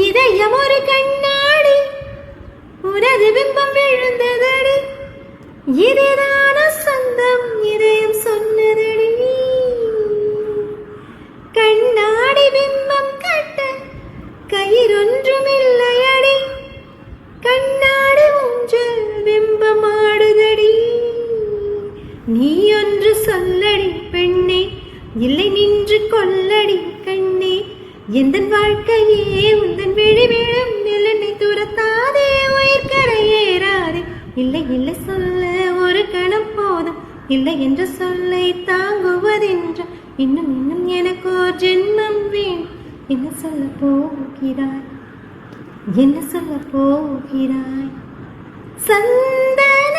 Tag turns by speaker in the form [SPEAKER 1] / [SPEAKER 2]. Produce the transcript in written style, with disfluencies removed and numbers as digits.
[SPEAKER 1] இதயம் ஒரு கண்ணாடி, உனது பிம்பம் விழுந்ததடி, இதுதான சொந்தம் இதயம் சொன்னதடி. கண்ணாடி பிம்பம் கட்ட கயிறொன்றும் இல்லையடி, கண்ணாடி ஊஞ்சல் பிம்பம் ஆடுதடி. நீ ஒன்று சொல்லடி பெண்ணே, இல்லை நின்று கொல்லடி கண்ணே. எந்தன் வாழ்க்கையே உந்தன் விழி விழும் நிலனை துரத்தாதே, உயிர் கரையேறாதே. இல்லை இல்லை சொல்ல ஒரு கணம் போதும், இல்லை என்ற சொல்லை தாங்குவதென்ற இன்னும் இன்னும் எனக்கு ஒரு ஜென்மம் வேண்டும். என்ன சொல்ல போகிறாய், என்ன சொல்ல போகிறாய்? சந்தன